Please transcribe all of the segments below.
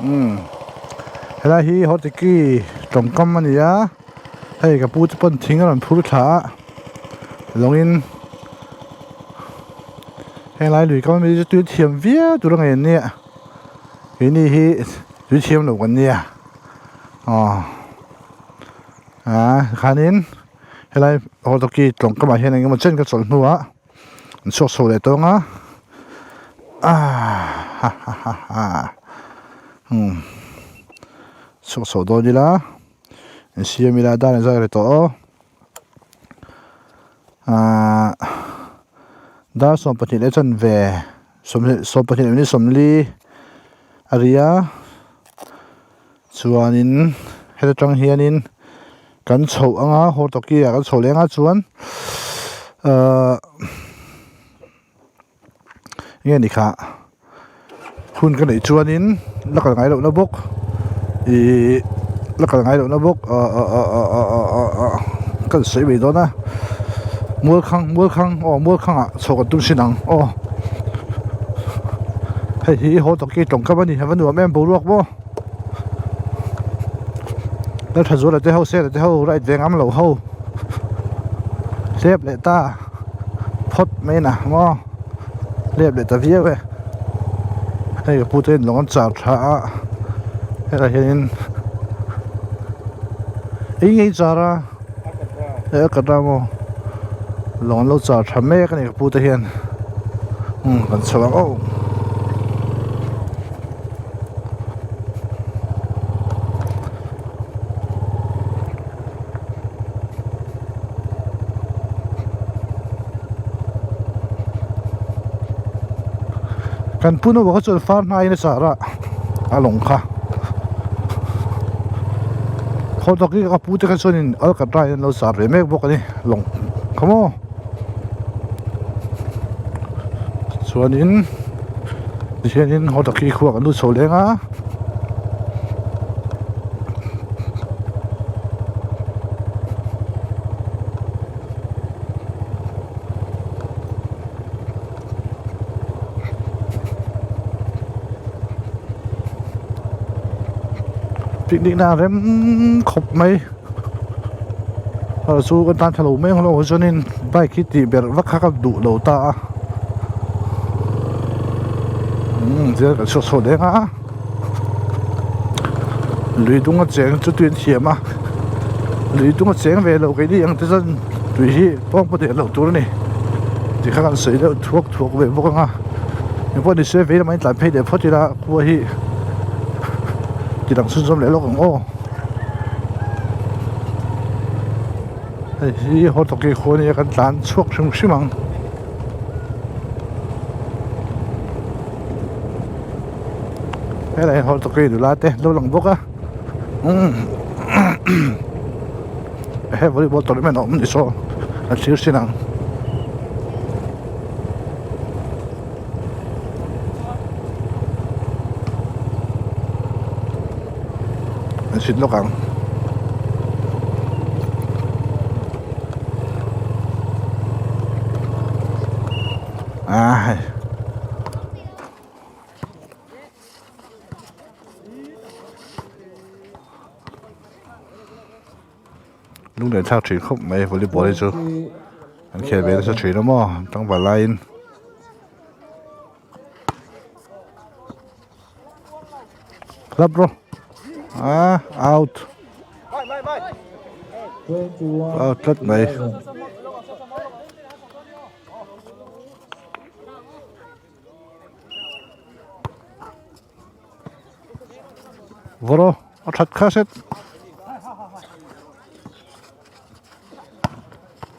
Hela hi hot ki trong kam ania hei ka pu pon thingaran phur tha longin helai lui kam mi tu thiam via tu rang en nia ini hi tu thiam lo kan nia khanin helai hot ki trong kam hian engemaw chen ka chol hnuwa sok so le tonga sok so do dila siamila dan za re to da som pati le chan ve som pati ni somli aria chuanin hela tang hianin kan chho anga hor to ki kan chho lenga chuan nghe ni kha hun kan nei chuanin lakal ngai lo na bok lakal ngai lo na bok kan sei be do na mua khang à số cái tung xin năng hay thì họ tập cái trồng các bạn đi hay vẫn được em bù ruột vô nếu thật sự là cái hậu xe là cái hậu lại về ngắm lẩu hậu xếp lại ta phốt mấy nè mò xếp lại ta vía vậy hay cái phụ tên lòng chảo trả hay là hiện ý nghĩ ra ra để cái đó mò lòng lâu chảo trả mấy cái này phụ tên hiện còn sợ ô kan puno baka chul farm na ina sara along kha khoto ki ka pute ka chonin al ka try no sar re mek bok ni long khamo chuanin hianin hoto ki khuwa kan lu cholenga picnic na rem khop mai su kan tan thalo mai holo chonin bike ki ti ber vak kha ka du lo ta je ka so de nga lui dunga cheng chu tuin hiama lui dunga cheng ve lo ke di ang te san tui hi pong po de lo tur ni ti kha kan sei lo thuak ve bok nga ni po ni se ve mai tlan phei de photira khu hi đang xuân le lo kang o hi ho to ke khoni kan tlan chuak shung shimang hele ho to ke du la te lo lang boka he volleyball tournament om ni so a thir sinang xin lỗi các lúc này thao chuyện không mấy volleyball đấy chứ anh kia về nó chuyện đó mà trong vài line club bro out rất mấy voro thật khát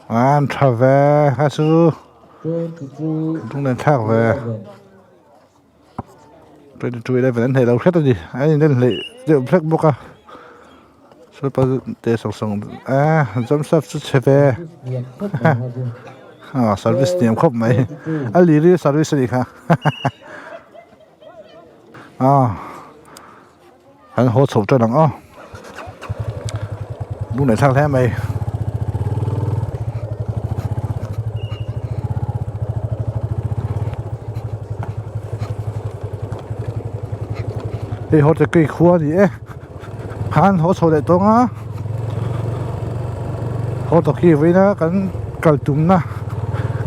anh thả về hai sư chúng nên thả về tôi chui đây vẫn thấy đâu hết rồi gì anh nên lại rượu black book à số bao để song jump shot xuất về service niệm khóc mấy anh lý đi service đi ha anh hỗ trợ cho nó lúc này sang thế mày Hei ho te kei khua ni e han ho chole tonga ho to ki vina kan kaltum na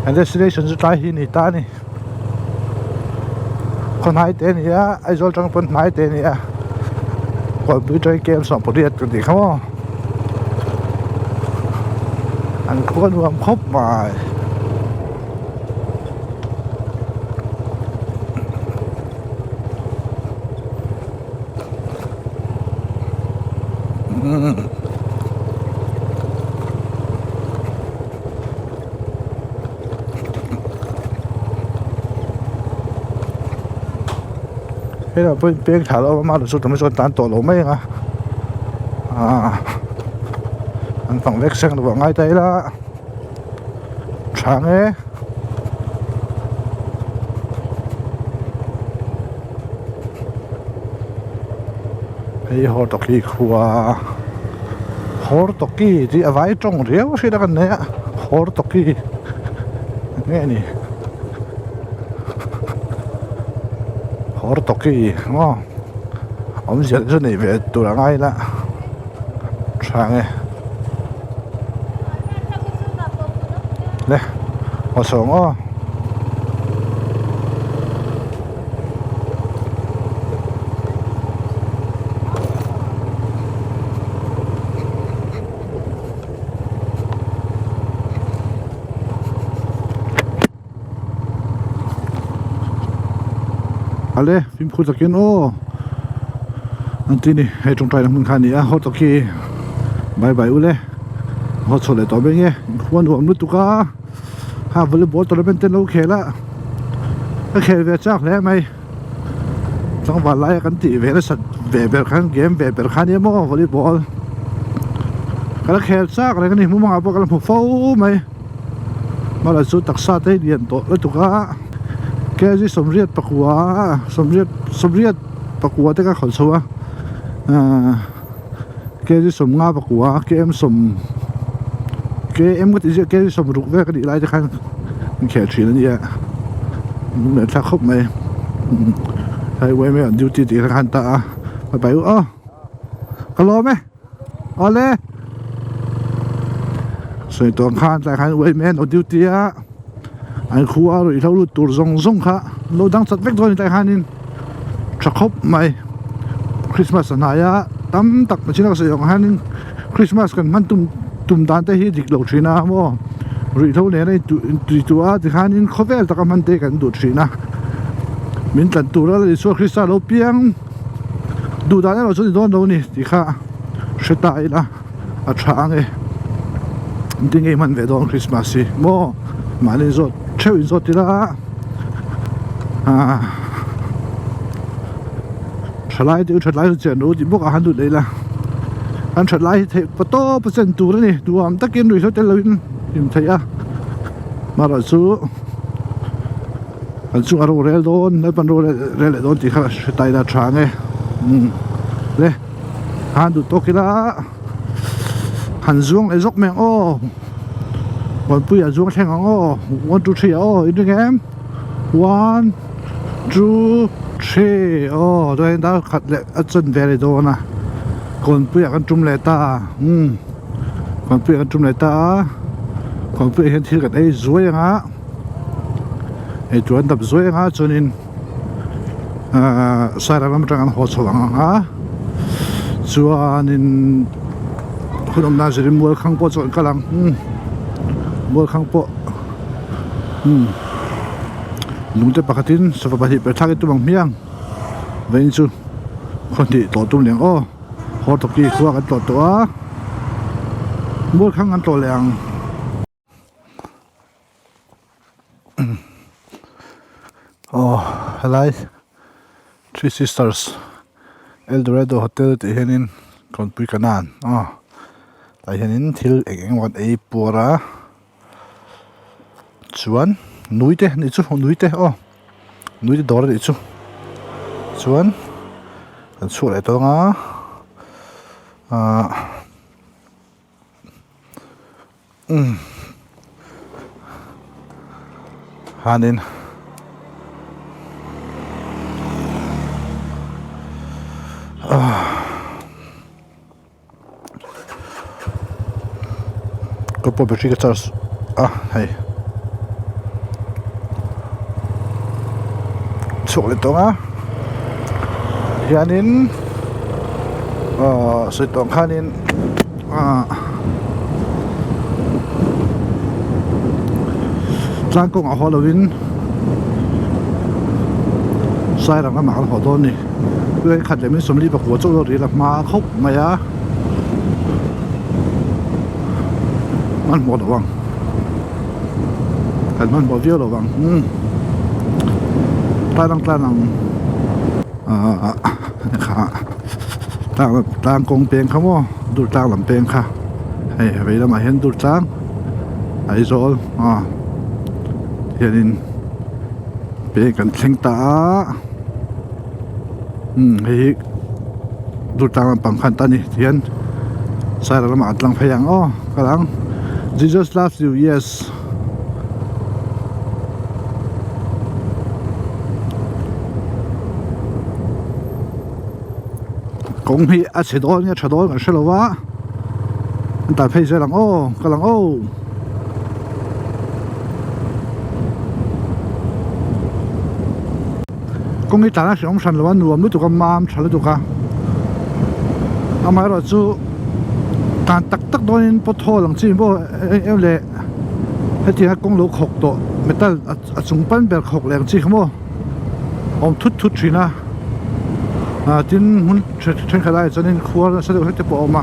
and destination zu tai hi ni ta ni kon hai te ni a ai zol tang pon mai te ni a computer game som poriat kan di khamo an khon wam khop mai thế là bên thả lo mà được số tầm số tán tổ lỗ mấy à anh phòng vét sang được ngay tay là sáng ấy hay họ tộc kỳ khua họ tộc kỳ thì ở vài trong riêng cái đó cái này họ tộc kỳ nghe nè họ tộc kỳ ngon ông sẽ rất này về tụi là ngay là sáng ấy đây họ sống ó ale phim khu takin o antini he trong trai mun khani a hot ki bye bye ule hot chole to be nge khwan hu amnu tuka ha volleyball tournament ten lo khela a khel ve chak le mai chang wa lai kan ti ve la sat ve ber khan game ve ber khan ye mo volleyball kala khel chak le kan ni mu ma pa kala phu fo mai mala chu taksa te dian to la tuka cái gì sầm riết sầm riết pakua thế cái khẩu số cái gì sầm nga pakua cái em có thể cái gì sầm rục về cái đi lại cho khăn kẹt chuyện này vậy mình thắc khóc mày hay quay mấy anh duty thì khăn ta phải bảo cái lo mấy ole rồi toàn khăn tại khăn quay mấy anh duty á anh khu áo rồi thâu lụt tụt rong khá lâu đang chặt vét thôi tại hanin chắc khóc mày Christmas này á tắm tắc mà chỉ là sử dụng hanin Christmas cần man tum đan tới hết dịch lâu chuyện nào mà rồi thâu này tụi á thì hanin khó vẽ tắc man tới cần tụt chuyện nào mình tận tụt ra thì số Christmas lâu piang tụt đan là số gì đó đâu nè thì khá sẽ tại là à sáng ấy tiếng ngày mình về đón Christmas gì mà nên rồi chơi rồi thì là trở lại chuyện đó thì bốc anh được đây là anh trở lại thì bắt to bắt chân tù đó nè tù am tất nhiên rồi sao tên là tìm thấy mà là số anh số aro rel đón nơi ban rel đón thì khác tay là sáng ấy đây anh được to kia là anh xuống lại dốc mèo còn bây giờ xuống xem oh 1 2 3 oh in the game 1 2 3 oh rồi đã khát lệ ở chân về rồi nè còn bây giờ con trúng lệ ta còn bây giờ con trúng lệ ta còn bây giờ hiện thì cái đấy rồi hả ấy chuẩn tập rồi hả cho nên sai ra làm trang ăn hot xong hả cho nên hôm nay na sẽ mua khang po chọn cái lăng mua khang po lung te pakatin sa papahi per thak tu bang miang vein chu khon ti to tum leng ho to ki khuwa kan to a mua khang an to leng hello Three Sisters Eldorado Hotel ti henin kon pui kanan lai henin thil eng wat ei pura chuan nuite ni chu nuite nuite dor ni chu chuan kan chu le to nga hanin ก็พอไปที่กระจายให้สุกเลยตัวนะยานินสุดตรงข้านินร้านกงอาฮอลวินใส่หลังน้ำหนักหัวต้นนี่เพื่อขัดเลยไม่สมรีบหัวโจ้ดีหลักมาครบมายามันหมดระวังแต่มันบ่เบี้ยวระวังใต้ตั้งนะคะต่างกงเปียงเขาว่าดูต่างลำเปียงค่ะให้ไปแล้วมาเห็นดูต่างไอโซลเห็นเปียงกันเชิงตาให้ดูต่างลำปังขันตานี่เห็นใส่ละหมาดลังพยังกำลัง Jesus loves you yes cũng hi chỉ đôi nghe chỉ đôi mà sẽ là quá tại phải sẽ làm cái làm cũng hi ta sẽ ông sanh làวันรวมรู้ตัวกันมาฉันรู้ตัวกันเอามาเราจูการตักโดนปะโถหลังจีนพวกเละให้ที่ให้กงลูกหกตัวไม่ต้องส่งปั้นแบบหกแรงจีนเขาบอกอมทุดชีนะจินหุ่นเช่นขนาดจะนี่ครัวสะดวกให้จะปอกมา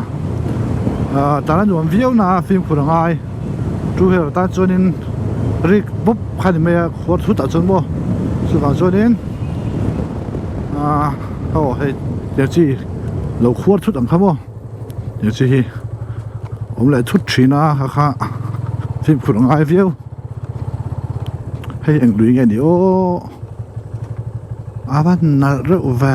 แต่ละหน่วยวิวนะฟิล์มคุณง่ายดูเหรอแต่จนนี่รีบปุ๊บขันไม่ครัวทุดตัดจนบ่สุดท้ายจนนี่ให้เดี๋ยวจีเราครัวทุดอันเขาบ่เดี๋ยวจีผมเลยทุดชีนะคะฟิล์มคุณง่ายวิวให้ยังดูยังไงดิบ้านน่าเรื่อแว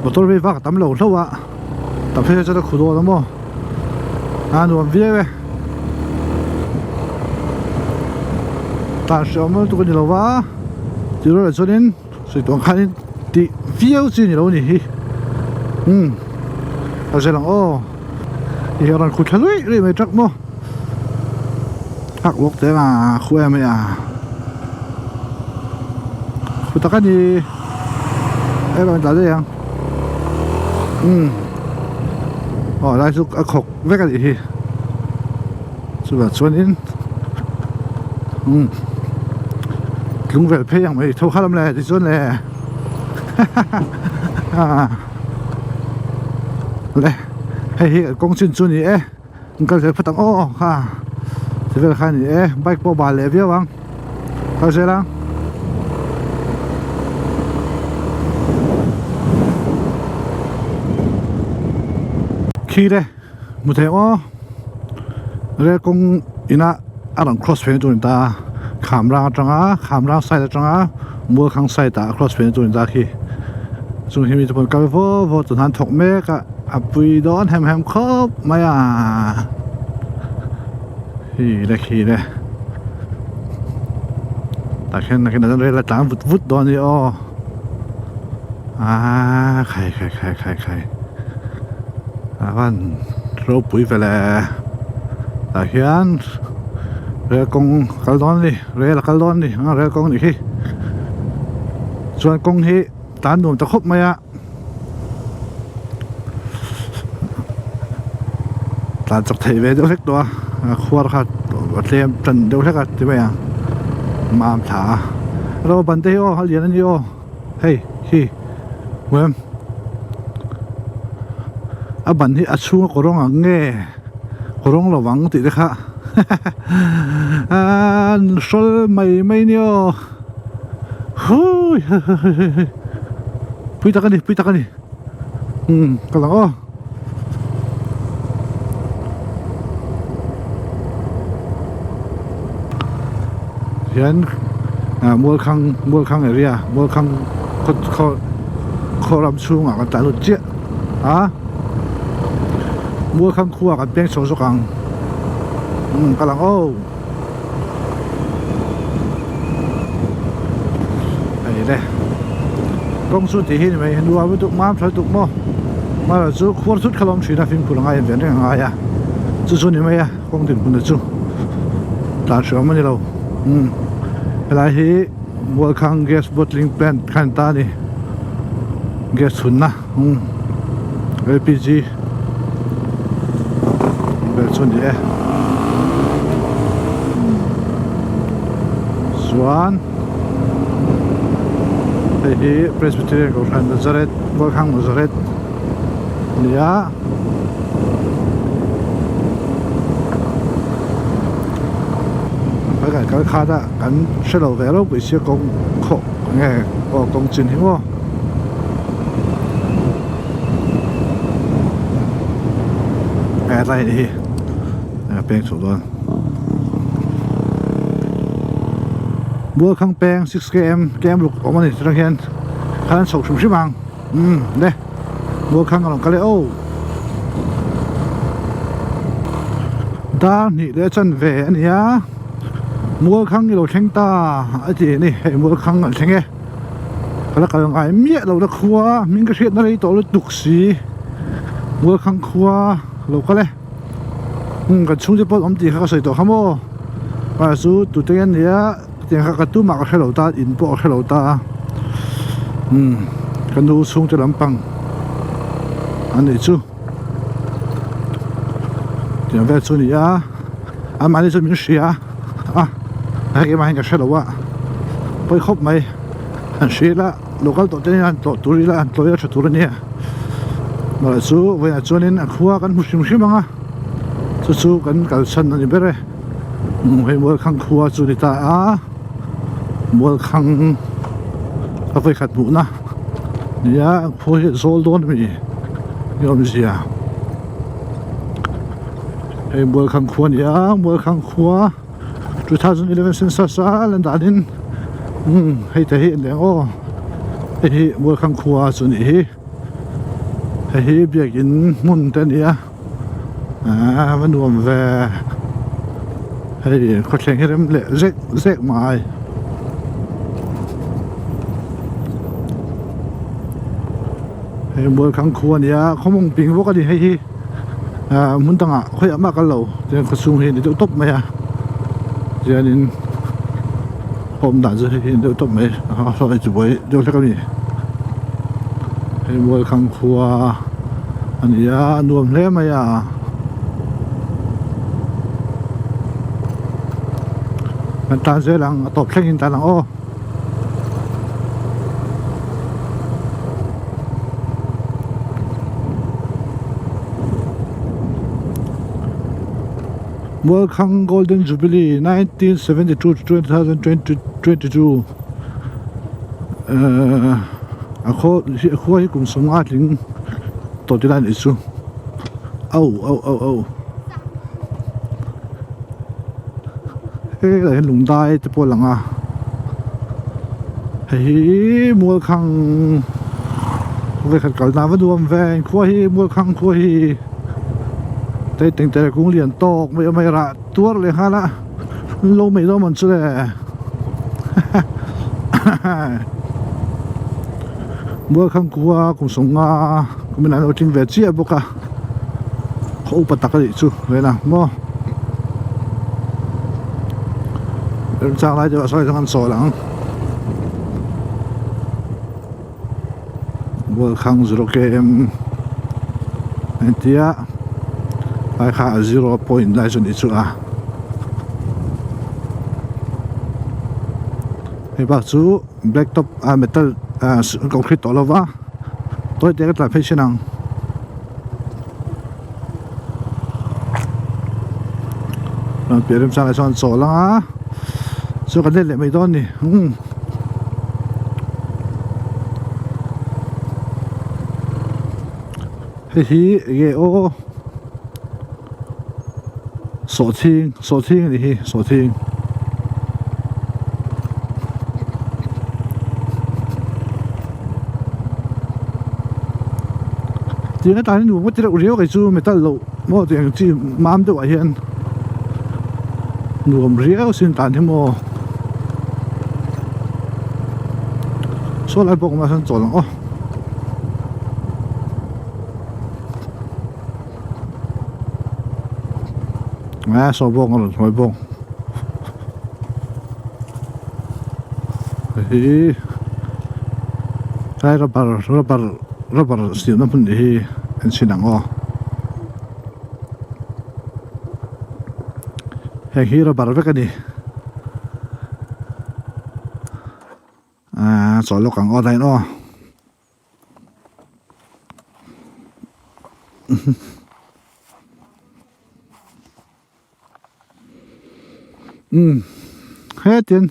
บทตัววิวักตำเหลวเท่าว่าตำเพื่อจะได้ขุดโดนมั้งหนูวิ่งไปตาเสียมันตัวนี้เราว่าจีโร่เลยส่วนนี้สุดตรงขันที่วิ่งจีนี่เรานี่เราเสร็จแล้วที่เราขุดทะลุเลยไม่จักมั้งหักวกแต่มาคุยไม่ขุดตะกันนี่มันจะได้ยังได้สุกขกเวกันอีกทีสุดแบบส่วนนี้ลุงเวลเพย์ยังไม่ทุกข้ามเลยที่ส่วนเลยเลยให้กงชินส่วนนี้มันก็จะพัฒนาค่ะจะเป็นขั้นนี้ไบค์ปอบาเลยเพี้ยวังเข้าใจแล้วขี่เลยมุดเหวเรื่องกงอินะอันนั้น cross เป็นตัวนี้ตาขามรางจังขามรางใส่จังมัวข้างใส่ตา cross เป็นตัวนี้ตาขี่ส่วนที่มีทุกคนกับว่าตัวนั้นถกเมฆอับวีดอนแฮมครบไม่ขี่เลยแต่แค่นั้นเลยละตามวุดดอนนี่ใครบ้านเราปุ๋ยไปแล้วแต่เฮียนเรือกงกัลดอนดิเรือละกัลดอนดิเรือกงนี่ส่วนกงที่ตาหนุ่มตะคบไหมตาจับไถเวเดียวเล็กตัวขวดค่ะเตรียมจันเดียวเล็กกันที่ไหนมาถาเราบันเทเขาเรียนนั่นเฮ้ยเว้ยบันที่อาชูก็ร้องเงี้ยก็ร้องระวังติดเลยค่ะโซลไม่เนี่ยฮู้พุยตะกันดิกำลังเห็นมัวคังอะไรมัวคังเขารำชูงกันแต่ลุดเจี๊ยมัวข้างขั้วกันเปียงโซกังกำลังไอ้เด้ công suất thì hiện mày nuôi với tụi mám thôi tụi mò mà là chú khuôn suất khá lắm chuyện là phim của nó ngay về đây ngay à chú xuân thì mày à không tìm được chú đã sớm mà đi đâu lại thì mua khang gas bottling plant khăn ta đi gas xuân na LPG về xuân gì Swan thì Presbyterian của thành Nazareth mua khang Nazareth lia cái khá đã cảnh sẽ đầu về lúc bị xe công khổ nghe công trình hiểu không nghe đây đi bên số luôn mua khang beng 6km kem lục ở bên này trong hiện khán sầu sùng xíu bằng đây mua khang ở cái ô ta nghĩ để chân về anh nhá mua khang như đồ thanh ta ở chị này mua khang ở thanh nghe cái là cái ngày miết lâu đã khua mình cái chuyện này tổ là tục xí mua khang khua lâu cái này cái chung chỉ bao ông chị khác xây tổ không ô và số tụi tiền này tiền khác tu mặc cái lâu ta in bộ cái lâu ta cái nô chung cho làm bằng anh ấy chú tiền về chú này anh买的这名谁啊cái mà anh cái xe đâu á, bây khóc mày, anh xe là local tổ tiên anh tổ turi là anh tổ là tổ này, mà là số với anh cho nên anh khua cái musim mà, số cái sân này bây giờ, hay mua khang khua cho người ta mua khang cái phải khát bụng na, nhà khua hết số luôn mày, làm gì à, hay mua khang khua nhà mua khang khua 2011 census lan dalin hei te hi le o hi mua khang khua chu ni hi biakin mun te nia van nuam ve hei kho thleng herem le zek mai hei mua khang khua nia khomong ping wo ka di hei mun tanga khoi ama ka lo te khosung hi ni top mai cho nên hôm đã rồi thì đều tốt mấy sau này chụp với đâu sẽ có gì thì mua khăn khua anh ấy nuông lẽ mày anh ta dễ lắm tập sách anh ta lắm ô mua khang Golden Jubilee 1972 to 2022 khó cũng sống át lính tổ chức lại isu là lùng đai tập bộ lăng mua khang về khát cầu nào vẫn đuông về khó mua khang khó tình thế cũng liền to mày ra tuốt liền ha lá lâu mấy đó mình chưa mua khăn cua cũng sống cũng mình làm trên về chia bốc hậu bật tắc cái gì chứ vậy nào mua em sang lại cho soi sang ăn sỏi lắm mua khăn rồi em tia ai khá 0.9 lại cho đi chú thì bác chú black top metal concrete all over tôi thấy cái phải năng làm việc em sang lại chọn sổ lắm số cái này lại mấy đòn nè thì cái ô sổ thiên thì sổ thiên thì cái này nuông mất cái riêu cái chú người ta lộ mua tiền chỉ mám cho vậy hiện nuông riêu xin tàn thêm mua số lại bốc mà sân chỗ lắm ô số bốc rồi thôi bốc hi cái rubber steel nó phân hi anh xin đằng ô hay hi rubber với cái gì chỗ lúc càng ô đây nó hết tiền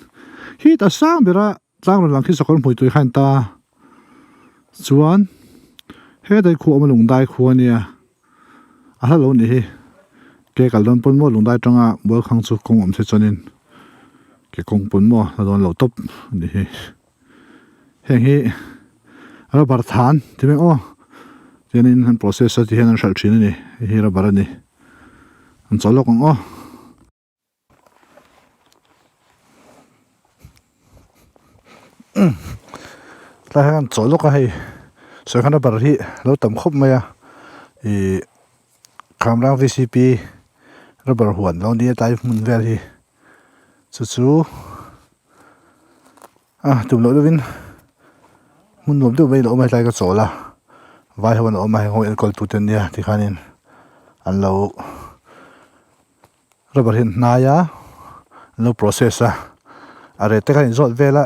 khi ta sang bị ra sang rồi làm khi sọc mùi tuổi khăn ta chuan hết đây khu mà lùng đai khu này à lâu này cái cả lần bốn mùa lùng đai trong bữa khang su công ông sẽ cho nên cái công bốn mùa là đòn lâu top này hiện hi ở bảo than thì mình cho nên hắn process thì hắn sẽ chuyển này hi là bảo này hắn cho lúc con là hắn cho lúc cáiส่วนขั้นตอนที่เราทำครบไหมคำรัง VCP เราบริหารเราดีใจมันเวทีสู้ตุ่มเราด้วยวินมันรวมตัวไปเราไม่ใจก็โสละไว้ให้วันเราไม่ให้คนกอลตุเตนเนี่ยที่ข้านี่อันเราบริหารนายะเรา process อะไรแต่การจดเวลา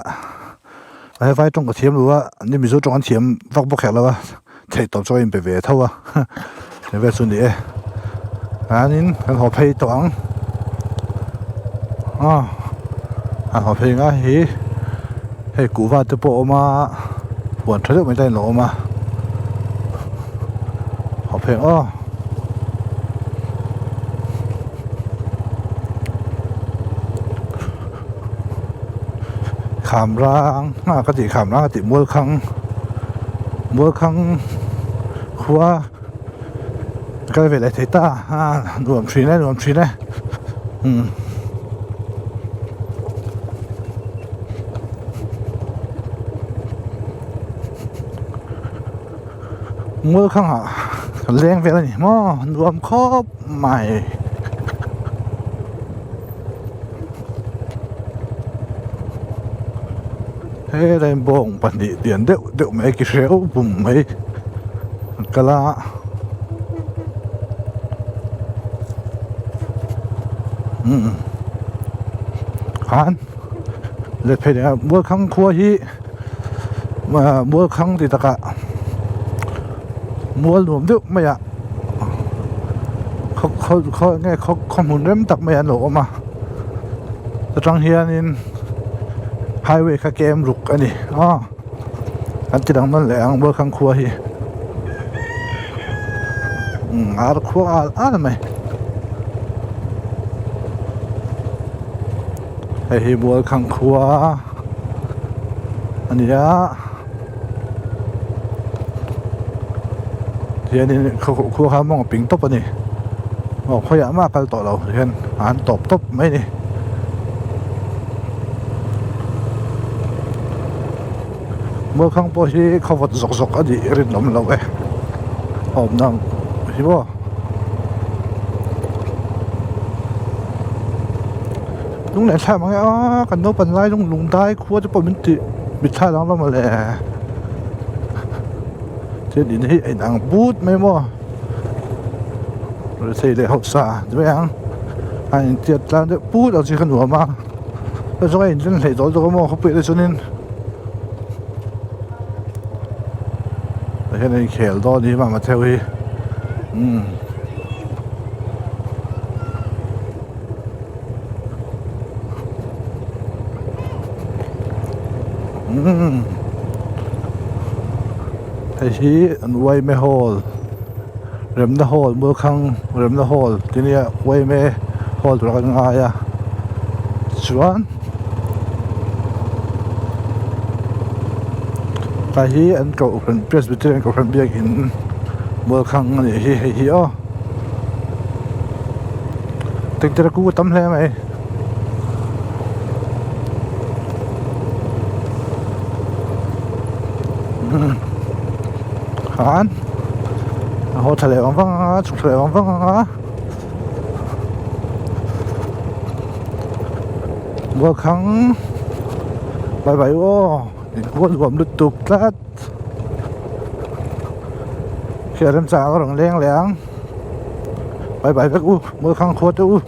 ไอ้ไฟตรงกับเทียมหรือว่านี่มีส่วนตรงกันเทียมฟักบกแขกแล้ววะเทต่อจอยไปเวทเท่าวะในเวทส่วนนี้อันนี้กันหอบเพย์ตัวอังหอบเพย์ง่ายให้กูว่าจะโปมาปวดทะเลไม่ได้หรอมาหอบเพย์ขามร่างก็ติขามร่างก็ติมัวคังขัวก็เป็นอะไรเทต้ารวมทรีนะมัวคังเลี้ยงเป็นอะไรนี่มั่วรวมครบใหม่เฮ้ยได้บ่งปันดิเดียนเดี๋ยวไม่กี่เช้าปุ่มไม่กะละขันเล็ดเพลย์บัวคังขัวฮีมาบัวคังติตะกะบัวหลวมเดี๋ยวไม่อะเขาไงเขาข้อมูลเริ่มตักไม่อันหรอกมาแต่จังเฮียนินไฮเวย์คาเกมลุกอันนี้อันที่ดังมันแหลงเบอร์ข้างครัวฮีครัวทำไมไอ้เบอร์ข้างครัวอันนี้ทีนี้ครัวเขามองปิงตบอันนี้เขาอยากมากกันต่อเราเห็นอ่านตบไหมนี่เมื่อครั้งพอที่เขาวัดสกอดีรินลมเราหอมนังใช่ป่ะลุงไหนใช่ไหมกันโน้ปันไล่ลุงได้ครัวจะปนมิท่าล้างเรามาเลยเจ้าดินที่ไอ้นางบูดไม่มั่วเราใส่เลยเขาซาใช่ไหมยังไอ้เจ้าร้านจะบูดเอาสิขนมมาแล้วช่วงไอ้เจ้าไหนตัวก็มั่วเขาเปิดเลยส่วนนี้เห็นไอ้เขลตอนนี้มาเที่ยวฮีไอ้ที่อันไว้ไม่ฮอลเริ่มได้ฮอลเมื่อครั้งเริ่มได้ฮอลทีนี้ไว้ไม่ฮอลตัวกันง่ายชวนไอ้ที่อันเก่าเป็นเพรสบิเทเรียนกับคนเบียกินเมื่อครั้งนี่ฮีตึกตะกูตั้มเลยไหม hán hồ thề vắng chụp thề vắng vừa khăng bye bye ô quân gồm đứt tục tát khi em trả có rừng leng leng bye bye các u vừa khăng khốt u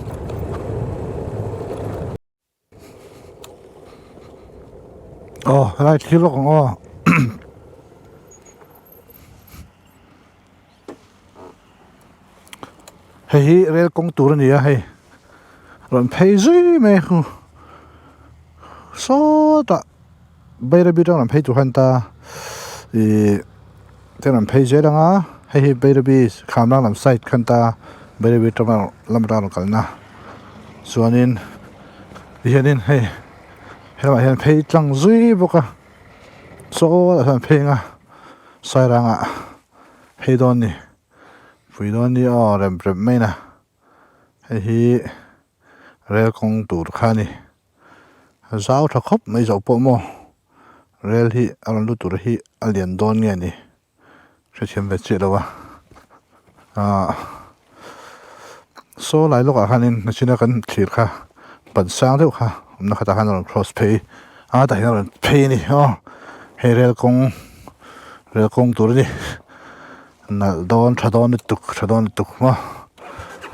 lại khi lúc hay rel công tour này hay rồi pay gì mấy khu số ta bây giờ biết rằng pay tour ta thì thế là pay gì đó á hay bây giờ biết khám làm site khăn ta bây giờ biết trong làm ra nó cái na cho nên hiện nên hay mà hiện pay chẳng gì bốc à số là pay à sai rằng à pay don đi pay don đi rem mấy nè hay rel công tour khăn đi giáo thắc khóc mấy dấu bộ mò rel hi anh lưu tour hi alien don nghe nè sẽ xem về chuyện đâu số lại lúc khăn nên chỉ là cần thiệt kha bận sáng thôi kha nó khá là nó cross pay tại nó pay nè hay rel công tour đi na don cha don tuk mà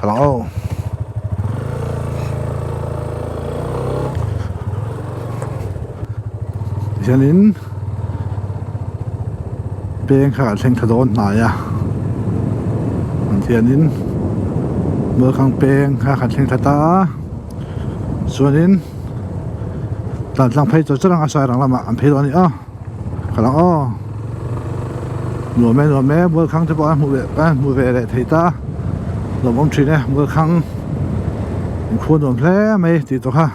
kalau cho nên bên khác thành thật đồn này cho nên mưa khang bên khác thành thật ta cho nên ta đang phải cho rằng sai rằng làm ăn phải đó nữa kalau nửa mẹ mưa khang thì bỏ mua về để thấy ta rồi ông chị này mưa khang khuôn nửa lẽ mấy thì tôi ha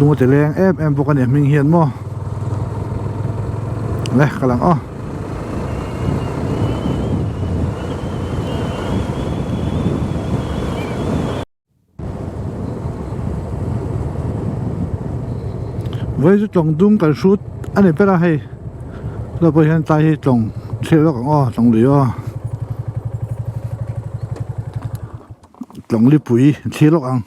luôn thì lên em vô cái này mình hiền mò này cái lăng với trồng đúng cái suốt anh ấy biết là hay là bây hiện tại trồng theo đó còn trồng lúa trồng lúa bưởi theo đó ăn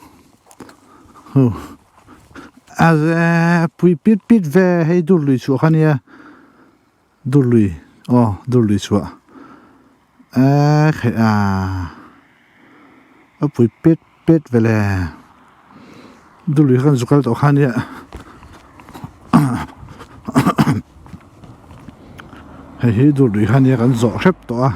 bụi bít về hay đu lùi xuống khăn nha đu lùi xuống bụi bít về là đu lùi khăn xuống cái khăn nha hay đu lùi khăn nha cái giỏ xếp to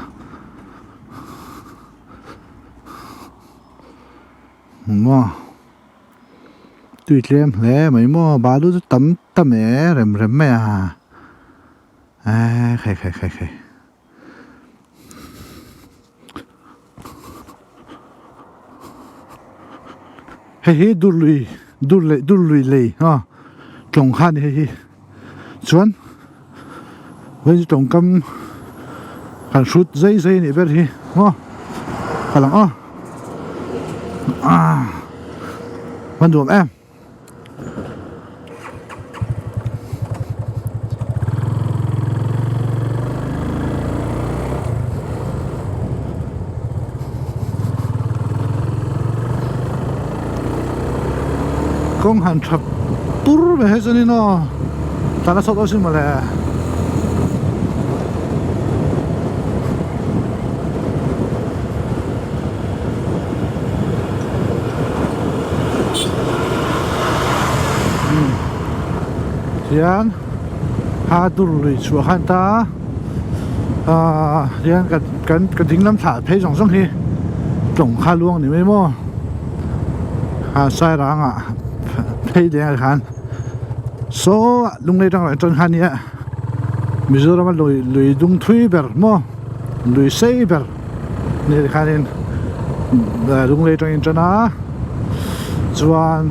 tùy em lẽ mấy mò bà đứa tắm mẹ rem mẹ khai hay đu lùi lì trồng khan hay chuan với trồng cam hàn sút dây này biết gì khả năng văn đùm em công hàn chập buru về hết rồi nó ta đã sốt oxy mà lẽ Yan hadu lùi chùa khăn ta yan cần tính lắm thả thấy dòng sông hi trồng kha luông thì mấy mò sai rằng thấy đen khăn số lúc này đang lại trơn khăn nhé bây giờ mà lùi dung thui bер mò lùi xây bер này khăn nên lúc này trơn trơn á chuan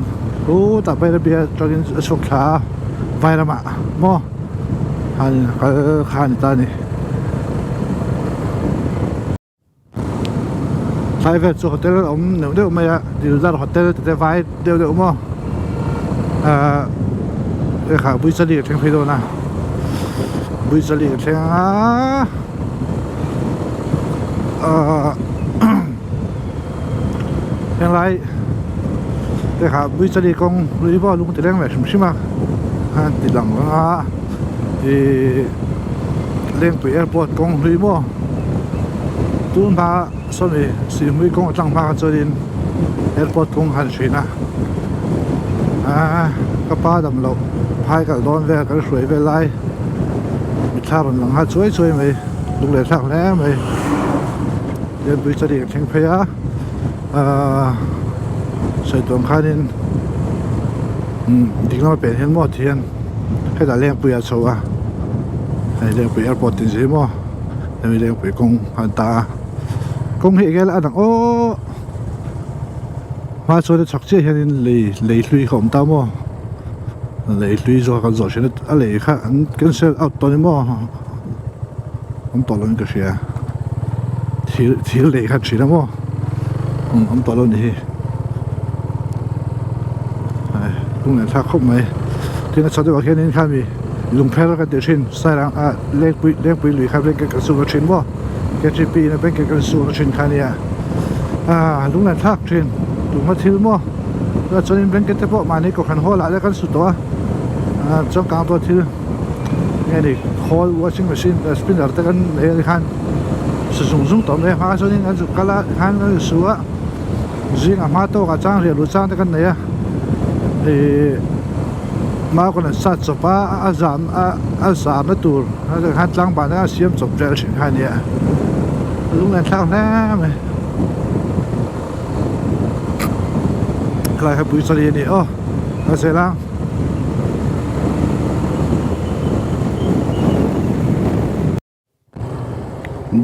ta bây giờ bây trơn sốc khá vài năm ạ mò khăn ta này thay về chỗ hotel ông nếu đều mày điều ra hotel thì vài đều mò khả bùi sadi thành phi đồ na bui sali cái thằng thằng lại cái hả bui sali con lui vào luôn từ đang về xí mà từ lăng thì lên từ airport con lui vào tuôn ba sau này xí mới con tăng ba cho đến airport con hành xí na các ba đầm lộc hai cái đón về cái suối về lại bị thao bằng lăng hát chuối mày lúc này thao lẽ mày lên bui sali cái thằng phảiใส่ตัวข้านี่ดิ้งเราเป็นเห็นหมดเทียนให้แต่เลี้ยงปุยชัวให้เลี้ยงปุยแอร์พอร์ตติดสิมั้งให้เลี้ยงปุยกงพันตากงเฮกแล้วอันโอ้มาช่วยได้ชักเชี่ยเห็นเลยลุยของตามั้งเลยลุยจอกันจอเช่นอะไรค่ะอันกันเซลเอาตัวนี้มั้งผมต่อลงก็เสียที่เลยค่ะชีนะมั้งผมต่อลงนี่ลุงเนี่ยถ้าครบไหมที่นั่นชอบจะบอกแค่นี้ข้ามีลุงแพ้แล้วก็เดี๋ยวชินใส่รังเลี้ยงปุยหรือครับเลี้ยงกันสูงชินบ่แกจีปีนะเป็นกันสูงชินข้าเนี่ยลุงเนี่ยทักชินลุงมาทิ้งบ่แล้วจนนี้เป็นกันแต่พวกมานี่ก็ขันหัวละแล้วกันสุดตัวเจ้ากลางตัวทิ้งไงดิคอลวอชิ่งแมชชีนสปินเนอร์แต่กันเฮ้ยขันสูงต่อเลยพาจนนี้กันสุดกันละขันกันสูงจริงมาโตกับจ้างเรียนรู้จ้างแต่กันเนี่ยมาคนนั้นสัตว์สปาอาจารย์นั่นตัวนั่นหัดล้างบ้านนั่นเสียมจบใจสิ่งแค่นี้ลุงนั่นเท่านั้นไหมใครให้ปุยสลีนี่โอ้มาเสร็จแล้ว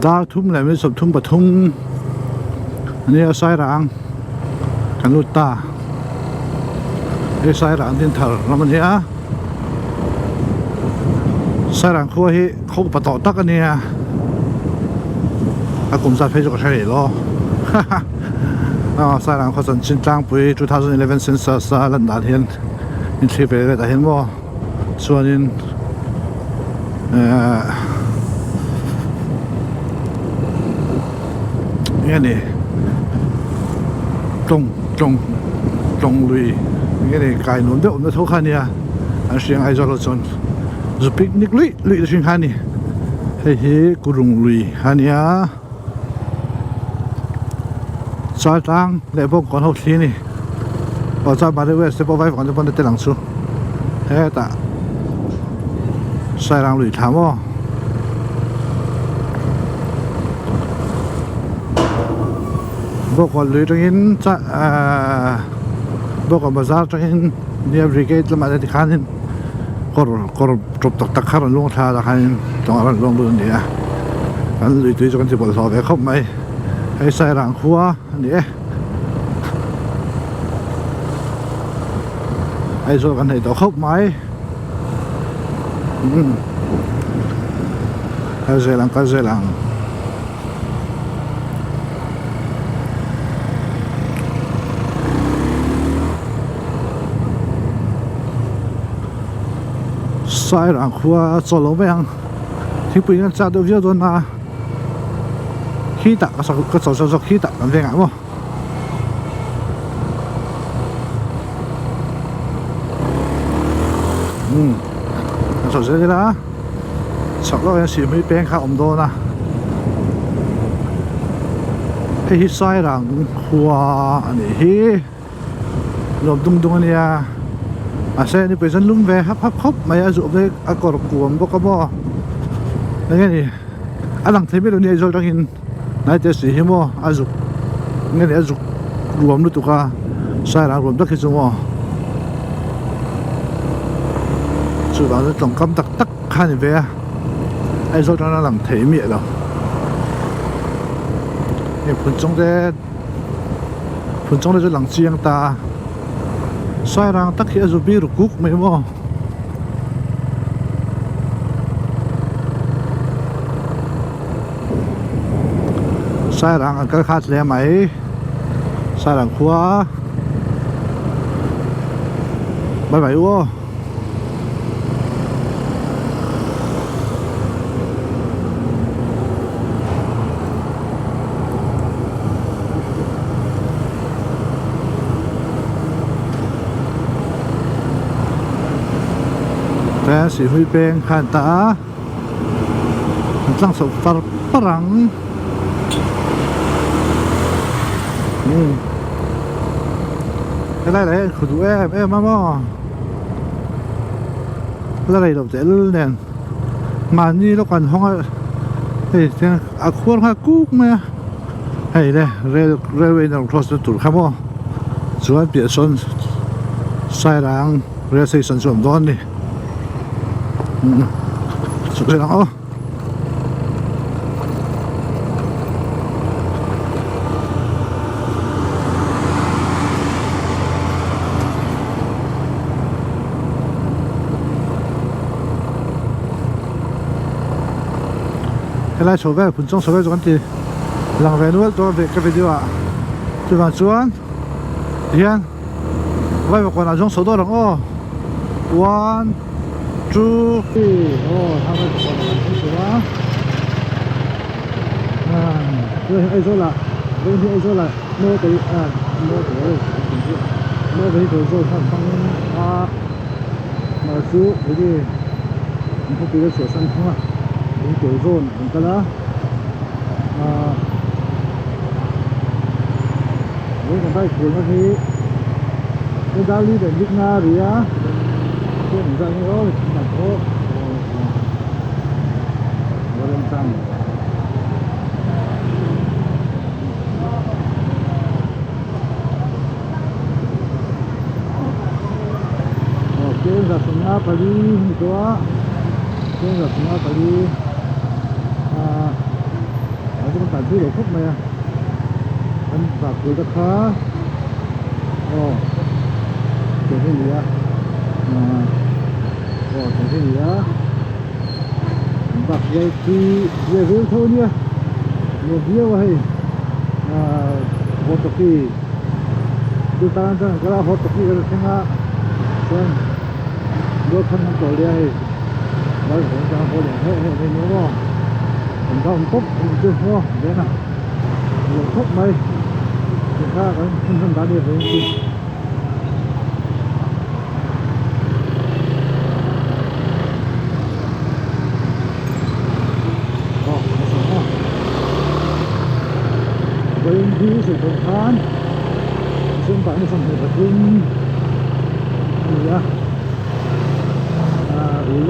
ดาวทุ่มเลยไม่สมทุ่มปะทุ่งอันนี้เอาสายรางกันลุตตาใส่หลังดินเถอะแล้วมันเนี่ยใส่หลังขั้วที่เขาปะต่อตักกันเนี่ยกลุ่มสัตว์เพศก็ใช่หรอใส่หลังเขาสันชินจังปี2011เซนเซอร์สลันดาเห็นอินทรีเปรย์แต่เห็นว่าส่วนนี้เนี่ยนี่ตรงลุยcái này cài nón đeo nó thấu khăn nha anh xem ai cho nó chọn rồi picnic lụy là chuyện khăn này hey cô rùng lụy khăn nha sao tăng lại bốc còn hậu thiên này ở sao bà đây về sẽ bốc vai còn cho bọn tên lăng xuống thế ta sai lăng lụy thảm không bốc còn lụy trong in bốc còn bazar cho nên nhiều brigade làmอะไรที่ข้างนี้ก็จบตักข้าวลงท่าตะข้างตรงนั้นลงดูนี่อ่ะอันลุยตุยจะกันที่บนสอบไปเข้าไหมให้ใส่หลังครัวนี่ให้โซ่กันให้ต่อเข้าไหมให้ใส่หลังก็ใส่หลังใส่หลังครัวจอดลงไปยังที่ปีนั้นจัดเดี๋ยวโดนนะขี้ตักก็จอดขี้ตักกันเป็นไงมั้งจอดเสร็จแล้วฉับเรายังสีไม่เป็นข้าวอมโดนนะให้ใส่หลังครัวอันนี้รวมดุงเนี่ยsaya ni pesan lum ve hap mai azuk ve akor kuam bo ka bo ngani alang thebe lo ni azol takin nai te si himo azuk ngani azuk ruam lu tuka sai ra ruam takhi chumo chu ba tong kam tak khan ve azol tana lang thei mi lo ni phun chong de jo lang chiang ta sai rang tắc khi azubi rukuk mấy mo sai rang ăn cái khát lẽ máy sai rang khua bye bye wo si hui peng khan ta tlang so par parang cái này đấy của tụi em mà cái này đâu dễ nè mà như nó còn không thì à khuôn hoa cúc mà hay đây railway nào cross the tour không chuan bia son sai rang rail station chuan don đi chụp cái đó cái này số về phun trong số về cho thì làm về nữa cho về cái video ạ từ vào chuan hiền vậy mà còn là trong số đó là ô 1, 2, 3 thằng này còn là trong số đó rồi ai số là rồi ai số là mua cái mua cái rồi thằng mà số cái gì mình không biết sửa sang không à những kiểu zone mình ta đó với còn tay cuốn thì cái đá lý để giúp na thì á cái mình ra như đó thì mình có vào lên tăng cái là sung na pali itu á cái là sung na pali itu kan tadi loh kok maya kan bagus dah kah jadi dia jadi dia bagus dia real thôi nha nhiều dia vậy hotoki tu tan tan kalau hotoki kalau tengah kan dua kan tổ dia baru jangan boleh ni ni mình có một phút mình chưa mua thế nào một phút mấy thì ta có không đã đi về đi với đi sự đồng khán xung quanh nó xong rồi vật dụng gì á ủ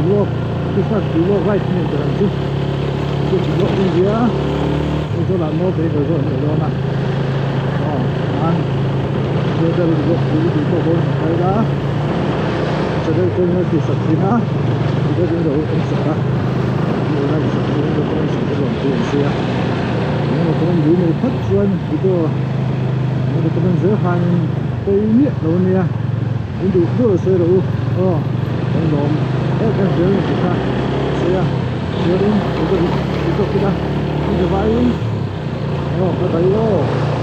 luộc cái phát ủ luộc right này cho làm chút cái chỉ lộ đi kia cái chỗ là mua cái rồi để đó nè ăn bây giờ mình luộc thì có bốn cái đó cho đây tôi nói thì sạch gì á thì cái gì đâu cũng sạch á như là sạch thì nó có sạch cái lòng tiền xe nhưng mà con gì này thất xuân thì tôi nó có bên dưới hàng tây miết đâu nè cũng đủ rất là xe đâu con lồm cái dưới này thì sao xe đi, itu kita, ini cobain, oh, kata yo.